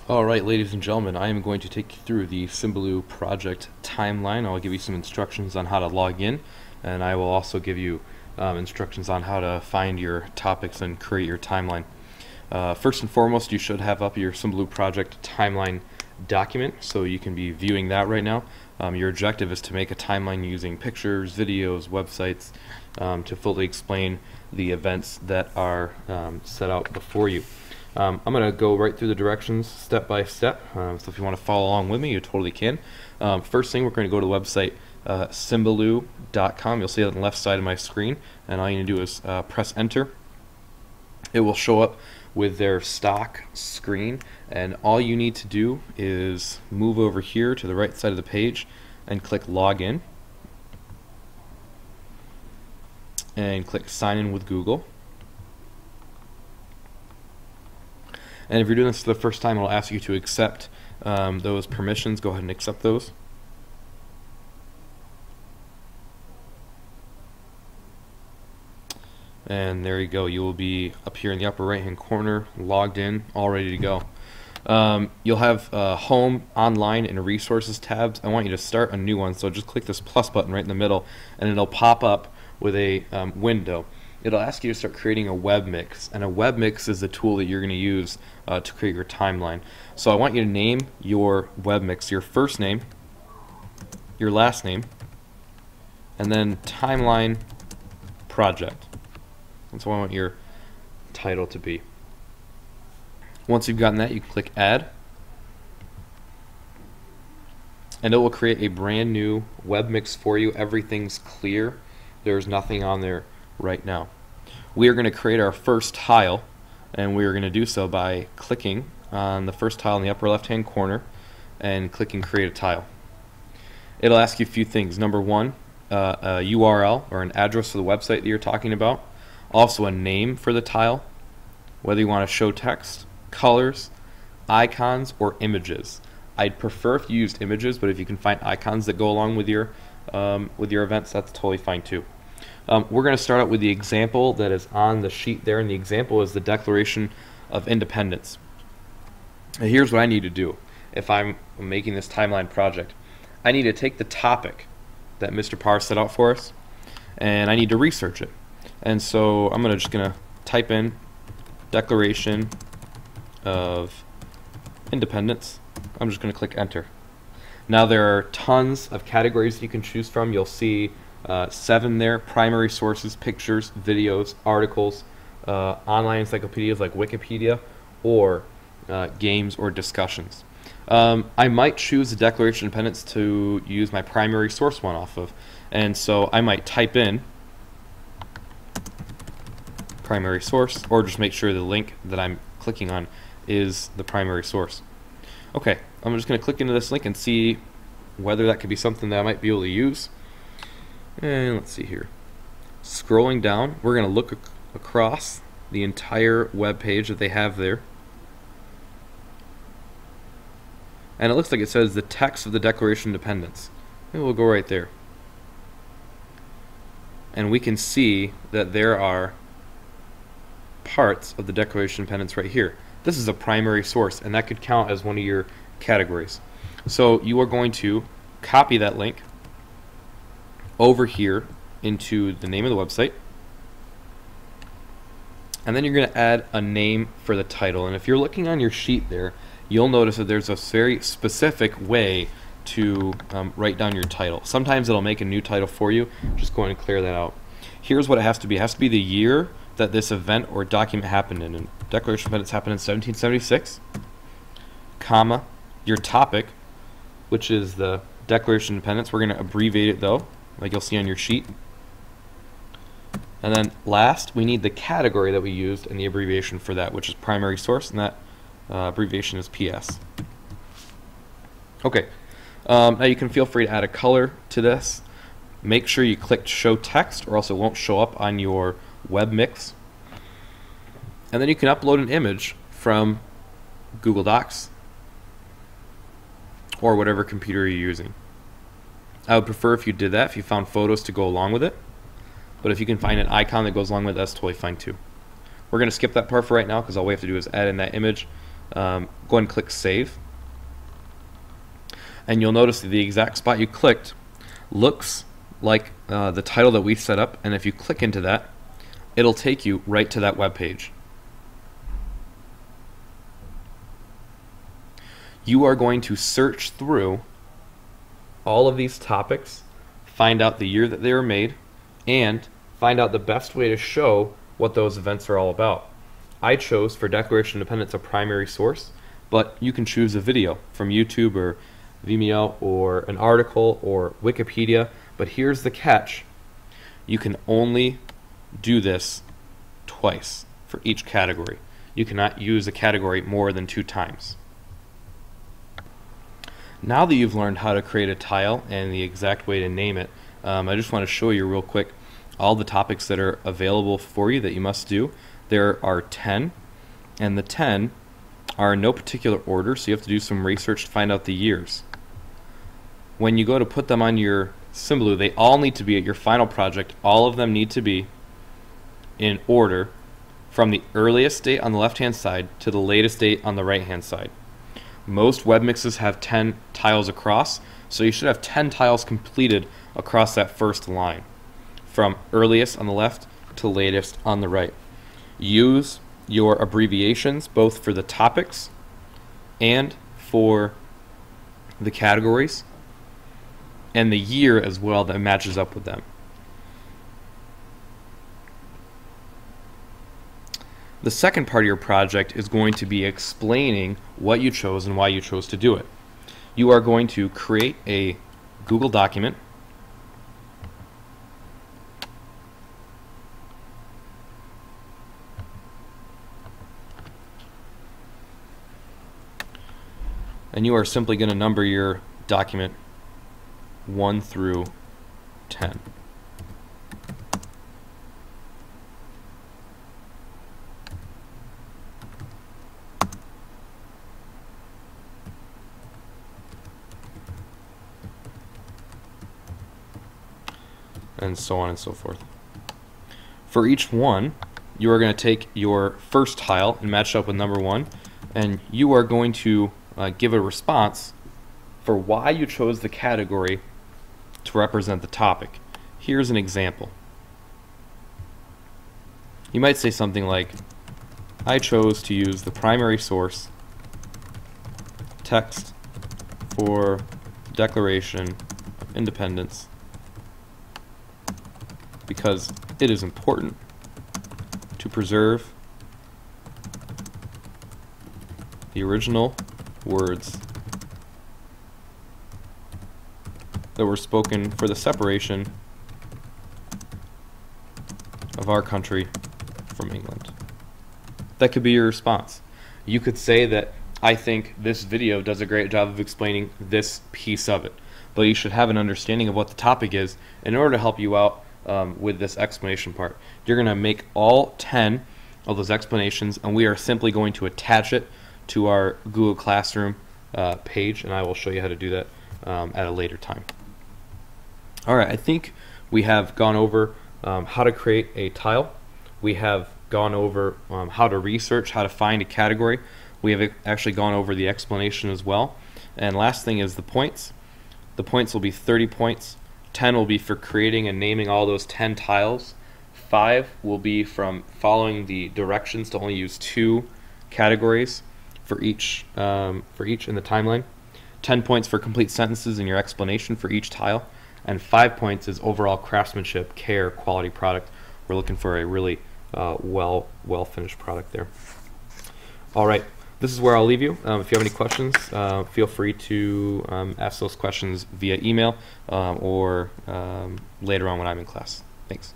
Alright, ladies and gentlemen, I am going to take you through the Symbaloo Project timeline. I'll give you some instructions on how to log in, and I will also give you instructions on how to find your topics and create your timeline. First and foremost, you should have up your Symbaloo Project timeline document, so you can be viewing that right now. Your objective is to make a timeline using pictures, videos, websites to fully explain the events that are set out before you. I'm going to go right through the directions step by step, so if you want to follow along with me, you totally can. First thing, we're going to go to the website symbaloo.com. You'll see it on the left side of my screen, and all you need to do is press enter. It will show up with their stock screen, and all you need to do is move over here to the right side of the page and click login and click sign in with Google. And if you're doing this for the first time, it'll ask you to accept those permissions. Go ahead and accept those. And there you go. You will be up here in the upper right hand corner, logged in, all ready to go. You'll have Home, Online, and Resources tabs. I want you to start a new one, so just click this plus button right in the middle, and it'll pop up with a window. It'll ask you to start creating a web mix, and a web mix is the tool that you're going to use to create your timeline. So I want you to name your web mix your first name, your last name, and then Timeline Project. That's what I want your title to be. Once you've gotten that, you click Add, and it will create a brand new web mix for you. Everything's clear. There's nothing on there right now. We are going to create our first tile, and we are going to do so by clicking on the first tile in the upper left hand corner and clicking create a tile. It'll ask you a few things. Number one, a URL or an address for the website that you're talking about, also a name for the tile, whether you want to show text, colors, icons, or images. I'd prefer if you used images, but if you can find icons that go along with your events, that's totally fine too. We're going to start out with the example that is on the sheet there, and the example is the Declaration of Independence. And here's what I need to do if I'm making this timeline project. I need to take the topic that Mr. Parr set out for us, and I need to research it. And so I'm just going to type in Declaration of Independence. I'm just going to click enter. Now there are tons of categories you can choose from. You'll see 7 there: primary sources, pictures, videos, articles, online encyclopedias like Wikipedia, or games or discussions. I might choose the Declaration of Independence to use my primary source one off of, and so I might type in primary source, or just make sure the link that I'm clicking on is the primary source. Okay, I'm just going to click into this link and see whether that could be something that I might be able to use. And let's see here. Scrolling down, we're going to look across the entire web page that they have there. And it looks like it says the text of the Declaration of Independence. And we'll go right there. And we can see that there are parts of the Declaration of Independence right here. This is a primary source, and that could count as one of your categories. So you are going to copy that link over here into the name of the website, and then you're going to add a name for the title. And if you're looking on your sheet there, you'll notice that there's a very specific way to write down your title. Sometimes it'll make a new title for you. Just go ahead and clear that out. Here's what it has to be. It has to be the year that this event or document happened in. And Declaration of Independence happened in 1776, comma, your topic, which is the Declaration of Independence. We're going to abbreviate it though, like you'll see on your sheet. And then last, we need the category that we used and the abbreviation for that, which is primary source, and that abbreviation is PS. Okay, now you can feel free to add a color to this. Make sure you click show text, or else it won't show up on your web mix. And then you can upload an image from Google Docs or whatever computer you're using. I would prefer if you did that, if you found photos to go along with it. But if you can find an icon that goes along with it, that's totally fine too. We're going to skip that part for right now because all we have to do is add in that image Go ahead and click Save. And you'll notice that the exact spot you clicked looks like the title that we set up, and if you click into that, it'll take you right to that web page. You are going to search through all of these topics, find out the year that they were made, and find out the best way to show what those events are all about. I chose for Declaration of Independence a primary source, but you can choose a video from YouTube or Vimeo or an article or Wikipedia. But here's the catch: you can only do this twice for each category. You cannot use a category more than 2 times. Now that you've learned how to create a tile and the exact way to name it, I just want to show you real quick all the topics that are available for you that you must do. There are 10, and the 10 are in no particular order, so you have to do some research to find out the years. When you go to put them on your Symbaloo, they all need to be at your final project. All of them need to be in order from the earliest date on the left-hand side to the latest date on the right-hand side. Most web mixes have 10 tiles across, so you should have 10 tiles completed across that first line, from earliest on the left to latest on the right. Use your abbreviations both for the topics and for the categories, and the year as well that matches up with them. The second part of your project is going to be explaining what you chose and why you chose to do it. You are going to create a Google document, and you are simply going to number your document 1 through 10. And so on and so forth. For each one, you are going to take your first tile and match it up with number 1, and you are going to give a response for why you chose the category to represent the topic. Here's an example. You might say something like, I chose to use the primary source text for Declaration of Independence because it is important to preserve the original words that were spoken for the separation of our country from England. That could be your response. You could say that I think this video does a great job of explaining this piece of it, but you should have an understanding of what the topic is in order to help you out with this explanation part. You're going to make all 10 of those explanations, and we are simply going to attach it to our Google Classroom page, and I will show you how to do that at a later time. Alright, I think we have gone over how to create a tile. We have gone over how to research, how to find a category. We have actually gone over the explanation as well. And last thing is the points. The points will be 30 points. 10 will be for creating and naming all those 10 tiles. 5 will be from following the directions to only use 2 categories for each in the timeline. 10 points for complete sentences in your explanation for each tile. And 5 points is overall craftsmanship, care, quality product. We're looking for a really well finished product there. All right, this is where I'll leave you. If you have any questions, feel free to ask those questions via email or later on when I'm in class. Thanks.